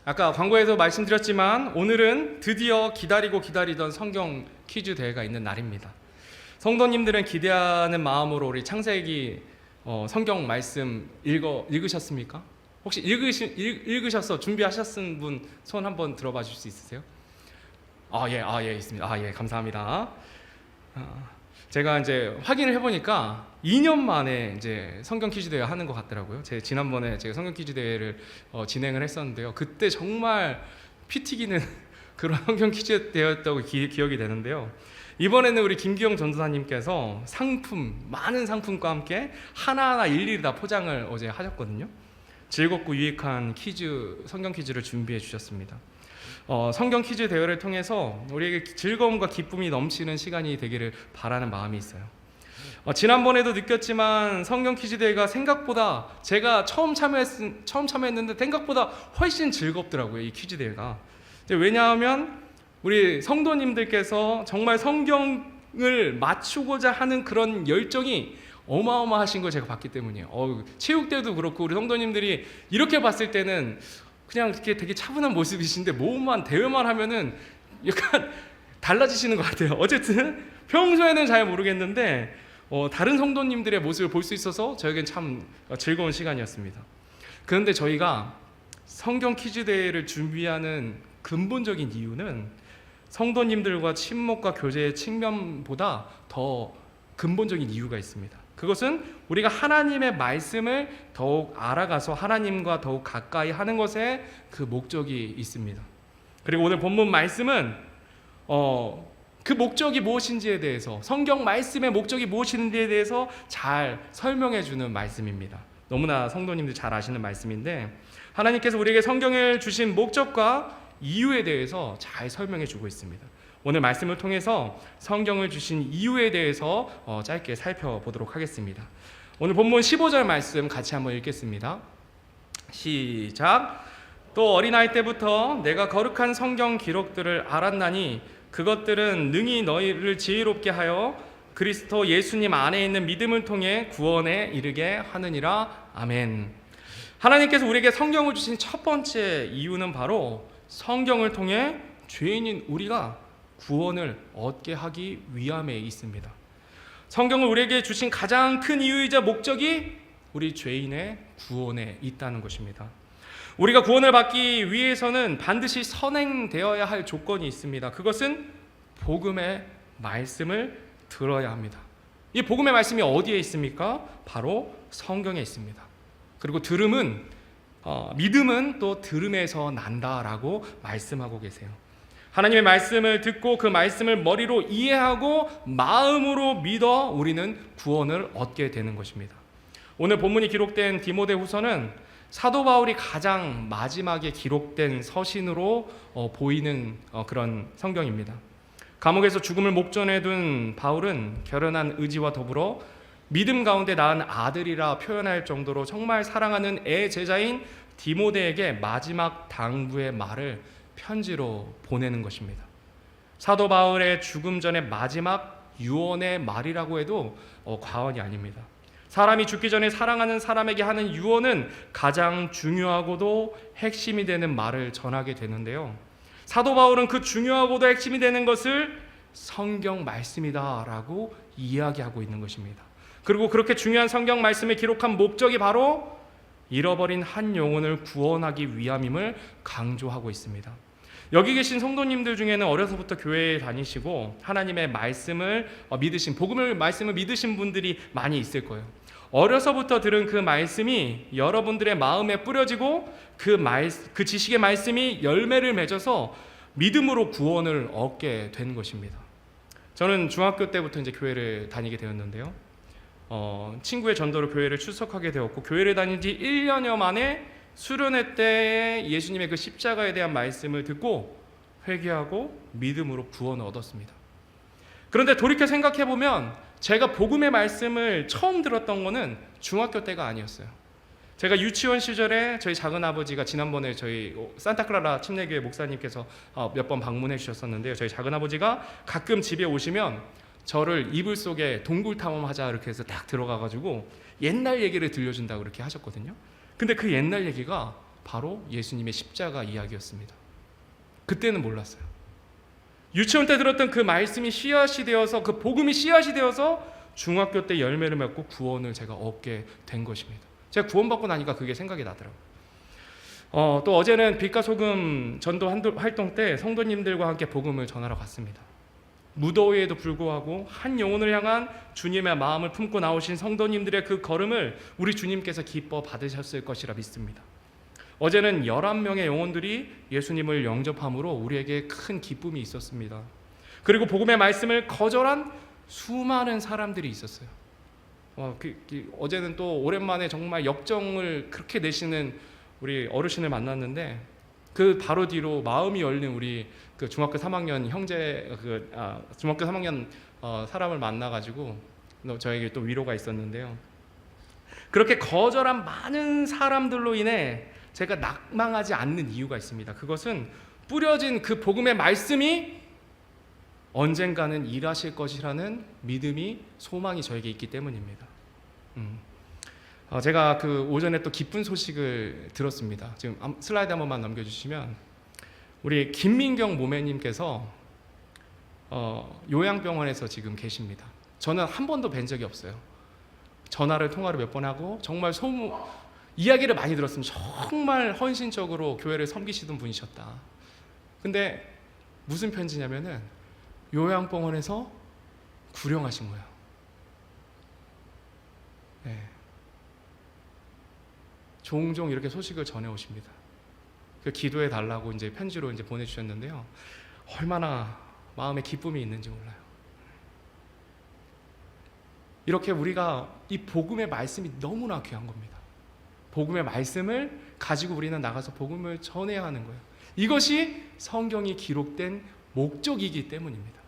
아까 광고에서 말씀드렸지만 오늘은 드디어 기다리던 성경 퀴즈 대회가 있는 날입니다. 성도님들은 기대하는 마음으로 우리 창세기 성경 말씀 읽으셨습니까? 혹시 읽으셔서 준비하셨은 분 손 한번 들어봐 주실 수 있으세요? 예, 있습니다. 예, 감사합니다. 제가 이제 확인을 해보니까 2년 만에 이제 성경 퀴즈 대회 하는 것 같더라고요. 지난번에 제가 성경 퀴즈 대회를 진행을 했었는데요. 그때 정말 피 튀기는 그런 성경 퀴즈 대회였다고 기억이 되는데요. 이번에는 우리 김기영 전도사님께서 많은 상품과 함께 하나하나 일일이 다 포장을 어제 하셨거든요. 즐겁고 유익한 성경 퀴즈를 준비해 주셨습니다. 성경 퀴즈 대회를 통해서 우리에게 즐거움과 기쁨이 넘치는 시간이 되기를 바라는 마음이 있어요. 지난번에도 느꼈지만 성경 퀴즈 대회가 생각보다 제가 처음 참여했는데 생각보다 훨씬 즐겁더라고요. 이 퀴즈 대회가. 왜냐하면 우리 성도님들께서 정말 성경을 맞추고자 하는 그런 열정이 어마어마하신 걸 제가 봤기 때문이에요. 체육대회도 그렇고 우리 성도님들이 이렇게 봤을 때는 그냥 이렇게 되게 차분한 모습이신데 모험만 대회만 하면은 약간 달라지시는 것 같아요. 어쨌든 평소에는 잘 모르겠는데 다른 성도님들의 모습을 볼 수 있어서 저에겐 참 즐거운 시간이었습니다. 그런데 저희가 성경 퀴즈 대회를 준비하는 근본적인 이유는 성도님들과 친목과 교제의 측면보다 더 근본적인 이유가 있습니다. 그것은 우리가 하나님의 말씀을 더욱 알아가서 하나님과 더욱 가까이 하는 것에 그 목적이 있습니다. 그리고 오늘 본문 말씀은 그 목적이 무엇인지에 대해서, 성경 말씀의 목적이 무엇인지에 대해서 잘 설명해 주는 말씀입니다. 너무나 성도님들 잘 아시는 말씀인데 하나님께서 우리에게 성경을 주신 목적과 이유에 대해서 잘 설명해 주고 있습니다. 오늘 말씀을 통해서 성경을 주신 이유에 대해서 짧게 살펴보도록 하겠습니다. 오늘 본문 15절 말씀 같이 한번 읽겠습니다. 시작. 또 어린아이 때부터 내가 거룩한 성경 기록들을 알았나니 그것들은 능히 너희를 지혜롭게 하여 그리스도 예수님 안에 있는 믿음을 통해 구원에 이르게 하느니라. 아멘. 하나님께서 우리에게 성경을 주신 첫 번째 이유는 바로 성경을 통해 죄인인 우리가 구원을 얻게 하기 위함에 있습니다. 성경을 우리에게 주신 가장 큰 이유이자 목적이 우리 죄인의 구원에 있다는 것입니다. 우리가 구원을 받기 위해서는 반드시 선행되어야 할 조건이 있습니다. 그것은 복음의 말씀을 들어야 합니다. 이 복음의 말씀이 어디에 있습니까? 바로 성경에 있습니다. 그리고 믿음은 또 들음에서 난다라고 말씀하고 계세요. 하나님의 말씀을 듣고 그 말씀을 머리로 이해하고 마음으로 믿어 우리는 구원을 얻게 되는 것입니다. 오늘 본문이 기록된 디모데후서는 사도 바울이 가장 마지막에 기록된 서신으로 보이는 그런 성경입니다. 감옥에서 죽음을 목전에 둔 바울은 결연한 의지와 더불어 믿음 가운데 낳은 아들이라 표현할 정도로 정말 사랑하는 애 제자인 디모데에게 마지막 당부의 말을 편지로 보내는 것입니다. 사도 바울의 죽음 전의 마지막 유언의 말이라고 해도 과언이 아닙니다. 사람이 죽기 전에 사랑하는 사람에게 하는 유언은 가장 중요하고도 핵심이 되는 말을 전하게 되는데요. 사도 바울은 그 중요하고도 핵심이 되는 것을 성경 말씀이다라고 이야기하고 있는 것입니다. 그리고 그렇게 중요한 성경 말씀을 기록한 목적이 바로 잃어버린 한 영혼을 구원하기 위함임을 강조하고 있습니다. 여기 계신 성도님들 중에는 어려서부터 교회에 다니시고 하나님의 말씀을 복음의 말씀을 믿으신 분들이 많이 있을 거예요. 어려서부터 들은 그 말씀이 여러분들의 마음에 뿌려지고 그 지식의 말씀이 열매를 맺어서 믿음으로 구원을 얻게 된 것입니다. 저는 중학교 때부터 이제 교회를 다니게 되었는데요. 친구의 전도로 교회를 출석하게 되었고 교회를 다닌 지 1년여 만에 수련회 때 예수님의 그 십자가에 대한 말씀을 듣고 회개하고 믿음으로 구원을 얻었습니다. 그런데 돌이켜 생각해보면 제가 복음의 말씀을 처음 들었던 거는 중학교 때가 아니었어요. 제가 유치원 시절에 저희 작은아버지가 지난번에 저희 산타클라라 침례교회 목사님께서 몇 번 방문해 주셨었는데요. 저희 작은아버지가 가끔 집에 오시면 저를 이불 속에 동굴 탐험하자 이렇게 해서 딱 들어가가지고 옛날 얘기를 들려준다고 그렇게 하셨거든요. 근데 그 옛날 얘기가 바로 예수님의 십자가 이야기였습니다. 그때는 몰랐어요. 유치원 때 들었던 그 말씀이 씨앗이 되어서, 그 복음이 씨앗이 되어서 중학교 때 열매를 맺고 구원을 제가 얻게 된 것입니다. 제가 구원받고 나니까 그게 생각이 나더라고요. 또 어제는 빛과 소금 전도 활동 때 성도님들과 함께 복음을 전하러 갔습니다. 무더위에도 불구하고 한 영혼을 향한 주님의 마음을 품고 나오신 성도님들의 그 걸음을 우리 주님께서 기뻐 받으셨을 것이라 믿습니다. 어제는 11명의 영혼들이 예수님을 영접함으로 우리에게 큰 기쁨이 있었습니다. 그리고 복음의 말씀을 거절한 수많은 사람들이 있었어요. 어제는 또 오랜만에 정말 역정을 그렇게 내시는 우리 어르신을 만났는데, 그 바로 뒤로 마음이 열린 우리 그 중학교 3학년 형제, 중학교 3학년 사람을 만나가지고 저에게 또 위로가 있었는데요. 그렇게 거절한 많은 사람들로 인해 제가 낙망하지 않는 이유가 있습니다. 그것은 뿌려진 그 복음의 말씀이 언젠가는 일하실 것이라는 믿음이, 소망이 저에게 있기 때문입니다. 제가 그 오전에 또 기쁜 소식을 들었습니다. 지금 슬라이드 한 번만 넘겨주시면, 우리 김민경 모매님께서 요양병원에서 지금 계십니다. 저는 한 번도 뵌 적이 없어요. 전화를 통화를 몇 번 하고 정말 이야기를 많이 들었습니다. 정말 헌신적으로 교회를 섬기시던 분이셨다. 근데 무슨 편지냐면은 요양병원에서 구령하신 거예요. 네. 종종 이렇게 소식을 전해 오십니다. 그 기도해 달라고 이제 편지로 이제 보내주셨는데요. 얼마나 마음에 기쁨이 있는지 몰라요. 이렇게 우리가 이 복음의 말씀이 너무나 귀한 겁니다. 복음의 말씀을 가지고 우리는 나가서 복음을 전해야 하는 거예요. 이것이 성경이 기록된 목적이기 때문입니다.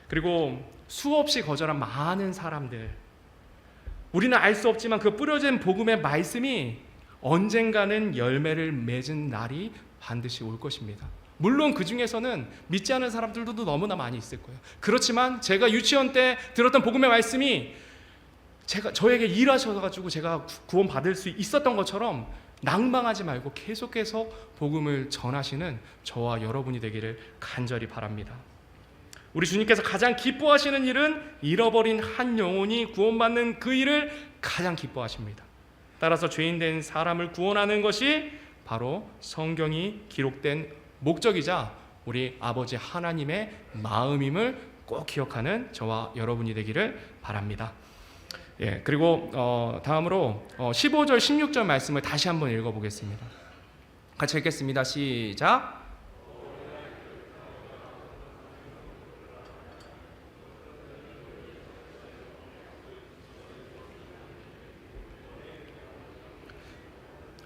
그리고 수없이 거절한 많은 사람들, 우리는 알 수 없지만 그 뿌려진 복음의 말씀이 언젠가는 열매를 맺은 날이 반드시 올 것입니다. 물론 그 중에서는 믿지 않는 사람들도 너무나 많이 있을 거예요. 그렇지만 제가 유치원 때 들었던 복음의 말씀이 저에게 일하셔가지고 제가 구원받을 수 있었던 것처럼 낭망하지 말고 계속해서 복음을 전하시는 저와 여러분이 되기를 간절히 바랍니다. 우리 주님께서 가장 기뻐하시는 일은 잃어버린 한 영혼이 구원받는 그 일을 가장 기뻐하십니다. 따라서 죄인된 사람을 구원하는 것이 바로 성경이 기록된 목적이자 우리 아버지 하나님의 마음임을 꼭 기억하는 저와 여러분이 되기를 바랍니다. 그리고 다음으로 15절 16절 말씀을 다시 한번 읽어보겠습니다. 같이 읽겠습니다. 시작.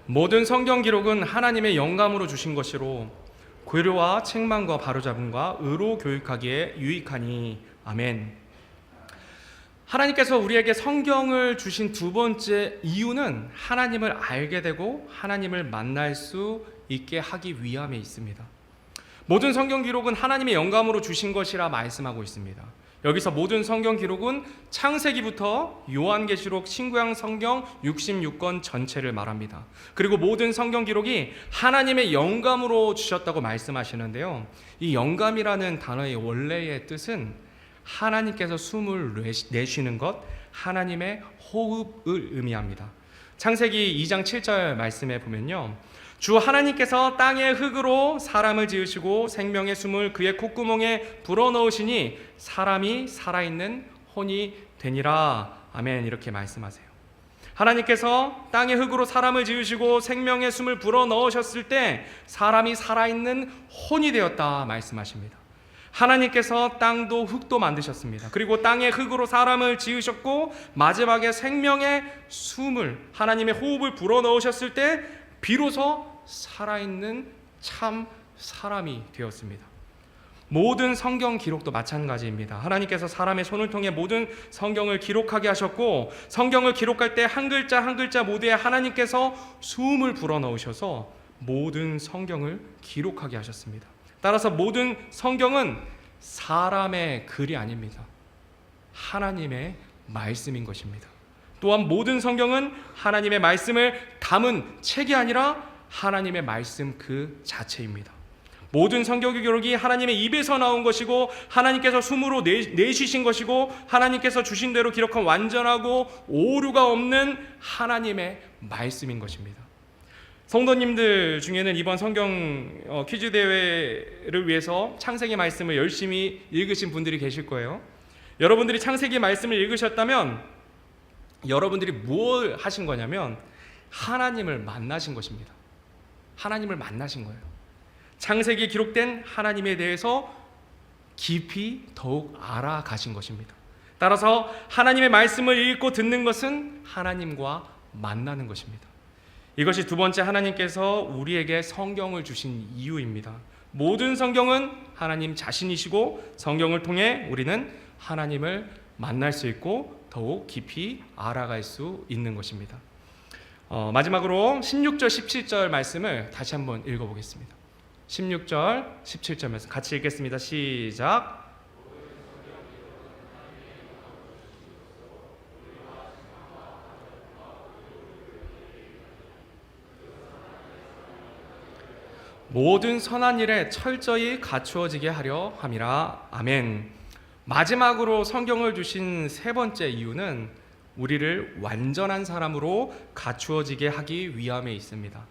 모든 성경 기록은 하나님의 영감으로 주신 것이로 고려와 책망과 바로잡음과 의로 교육하기에 유익하니. 아멘. 하나님께서 우리에게 성경을 주신 두 번째 이유는 하나님을 알게 되고 하나님을 만날 수 있게 하기 위함에 있습니다. 모든 성경 기록은 하나님의 영감으로 주신 것이라 말씀하고 있습니다. 여기서 모든 성경 기록은 창세기부터 요한계시록, 신구약 성경 66권 전체를 말합니다. 그리고 모든 성경 기록이 하나님의 영감으로 주셨다고 말씀하시는데요. 이 영감이라는 단어의 원래의 뜻은 하나님께서 숨을 내쉬는 것, 하나님의 호흡을 의미합니다. 창세기 2장 7절 말씀에 보면요, 주 하나님께서 땅의 흙으로 사람을 지으시고 생명의 숨을 그의 콧구멍에 불어넣으시니 사람이 살아있는 혼이 되니라. 아멘. 이렇게 말씀하세요. 하나님께서 땅의 흙으로 사람을 지으시고 생명의 숨을 불어넣으셨을 때 사람이 살아있는 혼이 되었다 말씀하십니다. 하나님께서 땅도 흙도 만드셨습니다. 그리고 땅의 흙으로 사람을 지으셨고 마지막에 생명의 숨을, 하나님의 호흡을 불어넣으셨을 때 비로소 살아있는 참 사람이 되었습니다. 모든 성경 기록도 마찬가지입니다. 하나님께서 사람의 손을 통해 모든 성경을 기록하게 하셨고, 성경을 기록할 때 한 글자 한 글자 모두에 하나님께서 숨을 불어넣으셔서 모든 성경을 기록하게 하셨습니다. 따라서 모든 성경은 사람의 글이 아닙니다. 하나님의 말씀인 것입니다. 또한 모든 성경은 하나님의 말씀을 담은 책이 아니라 하나님의 말씀 그 자체입니다. 모든 성경 기록이 하나님의 입에서 나온 것이고 하나님께서 숨으로 내쉬신 것이고 하나님께서 주신 대로 기록한 완전하고 오류가 없는 하나님의 말씀인 것입니다. 성도님들 중에는 이번 성경 퀴즈 대회를 위해서 창세기 말씀을 열심히 읽으신 분들이 계실 거예요. 여러분들이 창세기 말씀을 읽으셨다면 여러분들이 뭘 하신 거냐면 하나님을 만나신 것입니다. 하나님을 만나신 거예요. 창세기에 기록된 하나님에 대해서 깊이 더욱 알아가신 것입니다. 따라서 하나님의 말씀을 읽고 듣는 것은 하나님과 만나는 것입니다. 이것이 두 번째 하나님께서 우리에게 성경을 주신 이유입니다. 모든 성경은 하나님 자신이시고 성경을 통해 우리는 하나님을 만날 수 있고 더욱 깊이 알아갈 수 있는 것입니다. 마지막으로 16절 17절 말씀을 다시 한번 읽어보겠습니다. 16절 17절 말씀 같이 읽겠습니다. 시작. 모든 선한 일에 철저히 갖추어지게 하려 함이라. 아멘. 마지막으로 성경을 주신 세 번째 이유는 우리를 완전한 사람으로 갖추어지게 하기 위함에 있습니다.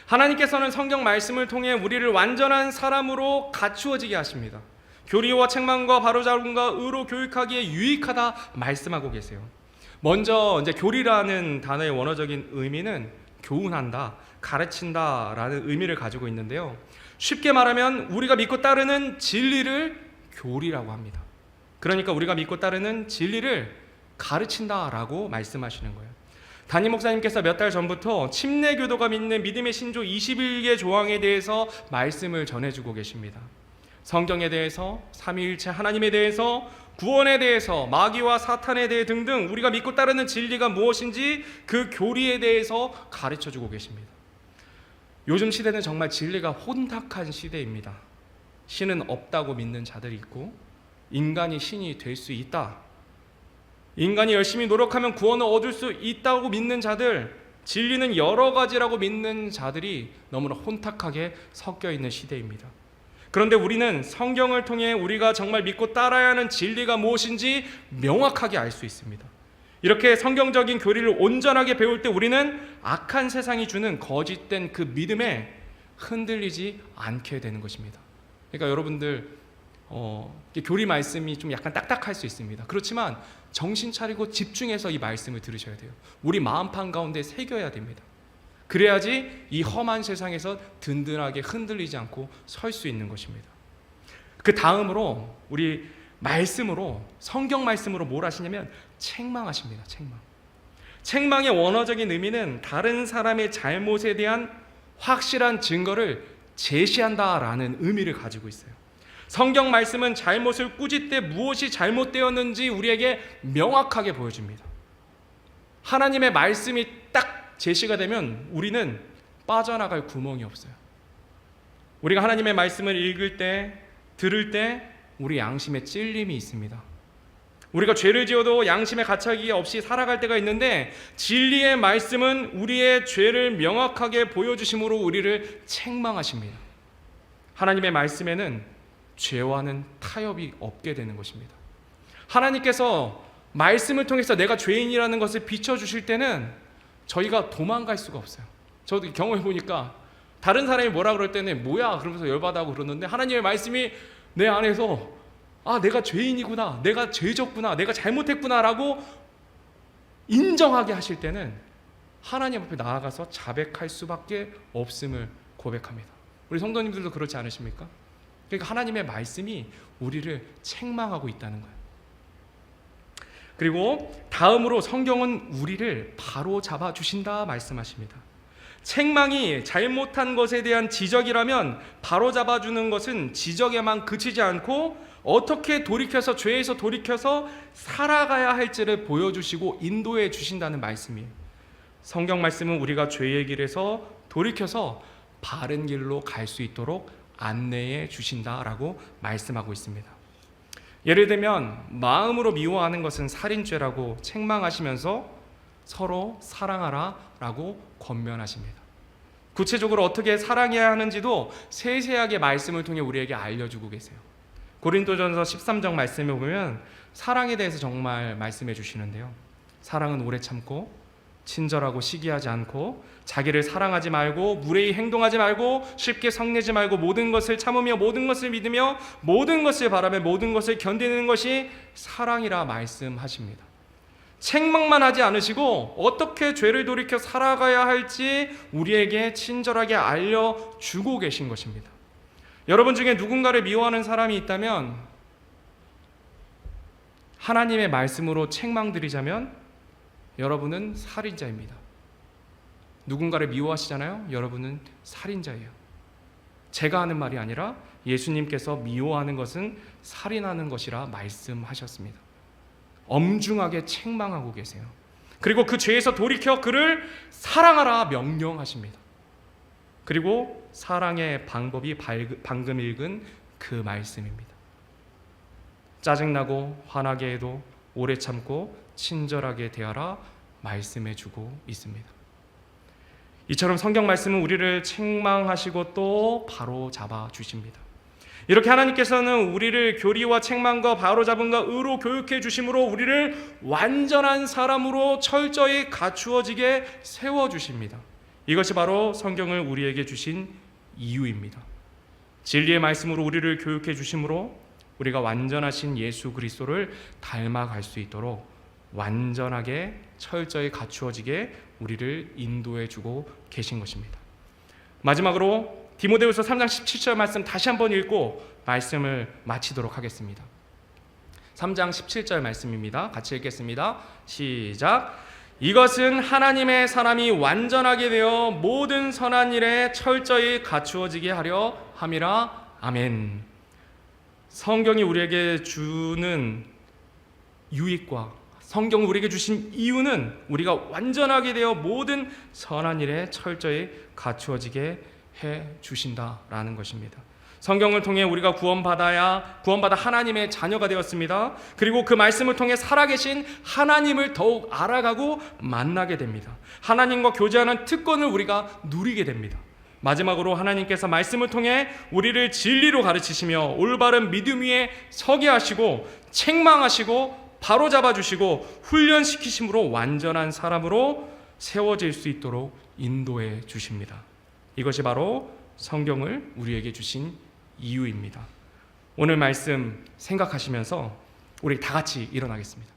하나님께서는 성경 말씀을 통해 우리를 완전한 사람으로 갖추어지게 하십니다. 교리와 책망과 바로잡음과 의로 교육하기에 유익하다 말씀하고 계세요. 먼저 이제 교리라는 단어의 원어적인 의미는 교훈한다, 가르친다라는 의미를 가지고 있는데요. 쉽게 말하면 우리가 믿고 따르는 진리를 교리라고 합니다. 그러니까 우리가 믿고 따르는 진리를 가르친다라고 말씀하시는 거예요. 담임 목사님께서 몇 달 전부터 침례교도가 믿는 믿음의 신조 21개 조항에 대해서 말씀을 전해주고 계십니다. 성경에 대해서, 삼위일체 하나님에 대해서, 구원에 대해서, 마귀와 사탄에 대해 등등 우리가 믿고 따르는 진리가 무엇인지 그 교리에 대해서 가르쳐주고 계십니다. 요즘 시대는 정말 진리가 혼탁한 시대입니다. 신은 없다고 믿는 자들이 있고 인간이 신이 될 수 있다, 인간이 열심히 노력하면 구원을 얻을 수 있다고 믿는 자들, 진리는 여러 가지라고 믿는 자들이 너무나 혼탁하게 섞여 있는 시대입니다. 그런데 우리는 성경을 통해 우리가 정말 믿고 따라야 하는 진리가 무엇인지 명확하게 알 수 있습니다. 이렇게 성경적인 교리를 온전하게 배울 때 우리는 악한 세상이 주는 거짓된 그 믿음에 흔들리지 않게 되는 것입니다. 그러니까 여러분들 교리 말씀이 좀 약간 딱딱할 수 있습니다. 그렇지만 정신 차리고 집중해서 이 말씀을 들으셔야 돼요. 우리 마음판 가운데 새겨야 됩니다. 그래야지 이 험한 세상에서 든든하게 흔들리지 않고 설 수 있는 것입니다. 그 다음으로 우리 말씀으로, 성경 말씀으로 뭘 하시냐면 책망하십니다. 책망의 원어적인 의미는 다른 사람의 잘못에 대한 확실한 증거를 제시한다라는 의미를 가지고 있어요. 성경 말씀은 잘못을 꾸짖 때 무엇이 잘못되었는지 우리에게 명확하게 보여줍니다. 하나님의 말씀이 딱 제시가 되면 우리는 빠져나갈 구멍이 없어요. 우리가 하나님의 말씀을 읽을 때, 들을 때 우리 양심에 찔림이 있습니다. 우리가 죄를 지어도 양심에 가차기 없이 살아갈 때가 있는데 진리의 말씀은 우리의 죄를 명확하게 보여주심으로 우리를 책망하십니다. 하나님의 말씀에는 죄와는 타협이 없게 되는 것입니다. 하나님께서 말씀을 통해서 내가 죄인이라는 것을 비춰주실 때는 저희가 도망갈 수가 없어요. 저도 경험해 보니까 다른 사람이 뭐라 그럴 때는 뭐야 그러면서 열받아하고 그러는데 하나님의 말씀이 내 안에서 내가 죄인이구나, 내가 죄졌구나, 내가 잘못했구나 라고 인정하게 하실 때는 하나님 앞에 나아가서 자백할 수밖에 없음을 고백합니다. 우리 성도님들도 그렇지 않으십니까? 그러니까 하나님의 말씀이 우리를 책망하고 있다는 거예요. 그리고 다음으로 성경은 우리를 바로 잡아주신다 말씀하십니다. 책망이 잘못한 것에 대한 지적이라면 바로 잡아주는 것은 지적에만 그치지 않고 어떻게 돌이켜서 죄에서 돌이켜서 살아가야 할지를 보여주시고 인도해 주신다는 말씀이에요. 성경 말씀은 우리가 죄의 길에서 돌이켜서 바른 길로 갈 수 있도록 안내해 주신다라고 말씀하고 있습니다. 예를 들면 마음으로 미워하는 것은 살인죄라고 책망하시면서 서로 사랑하라 라고 권면하십니다. 구체적으로 어떻게 사랑해야 하는지도 세세하게 말씀을 통해 우리에게 알려주고 계세요. 고린도전서 13장 말씀에 보면 사랑에 대해서 정말 말씀해 주시는데요. 사랑은 오래 참고 친절하고 시기하지 않고 자기를 사랑하지 말고 무례히 행동하지 말고 쉽게 성내지 말고 모든 것을 참으며 모든 것을 믿으며 모든 것을 바라며 모든 것을 견디는 것이 사랑이라 말씀하십니다. 책망만 하지 않으시고 어떻게 죄를 돌이켜 살아가야 할지 우리에게 친절하게 알려주고 계신 것입니다. 여러분 중에 누군가를 미워하는 사람이 있다면 하나님의 말씀으로 책망드리자면 여러분은 살인자입니다. 누군가를 미워하시잖아요. 여러분은 살인자예요. 제가 하는 말이 아니라 예수님께서 미워하는 것은 살인하는 것이라 말씀하셨습니다. 엄중하게 책망하고 계세요. 그리고 그 죄에서 돌이켜 그를 사랑하라 명령하십니다. 그리고 사랑의 방법이 방금 읽은 그 말씀입니다. 짜증나고 화나게 해도 오래 참고 친절하게 대하라 말씀해주고 있습니다. 이처럼 성경 말씀은 우리를 책망하시고 또 바로 잡아 주십니다. 이렇게 하나님께서는 우리를 교리와 책망과 바로잡음과 의로 교육해 주심으로 우리를 완전한 사람으로 철저히 갖추어지게 세워주십니다. 이것이 바로 성경을 우리에게 주신 이유입니다. 진리의 말씀으로 우리를 교육해 주심으로 우리가 완전하신 예수 그리스도를 닮아갈 수 있도록 완전하게 철저히 갖추어지게 우리를 인도해 주고 계신 것입니다. 마지막으로 디모데후서 3장 17절 말씀 다시 한번 읽고 말씀을 마치도록 하겠습니다. 3장 17절 말씀입니다. 같이 읽겠습니다. 시작. 이것은 하나님의 사람이 완전하게 되어 모든 선한 일에 철저히 갖추어지게 하려 함이라. 아멘. 성경이 우리에게 주는 유익과 성경을 우리에게 주신 이유는 우리가 완전하게 되어 모든 선한 일에 철저히 갖추어지게 해 주신다라는 것입니다. 성경을 통해 우리가 구원받아 하나님의 자녀가 되었습니다. 그리고 그 말씀을 통해 살아계신 하나님을 더욱 알아가고 만나게 됩니다. 하나님과 교제하는 특권을 우리가 누리게 됩니다. 마지막으로 하나님께서 말씀을 통해 우리를 진리로 가르치시며 올바른 믿음 위에 서게 하시고 책망하시고 바로잡아 주시고 훈련시키심으로 완전한 사람으로 세워질 수 있도록 인도해 주십니다. 이것이 바로 성경을 우리에게 주신 이유입니다. 오늘 말씀 생각하시면서 우리 다 같이 일어나겠습니다.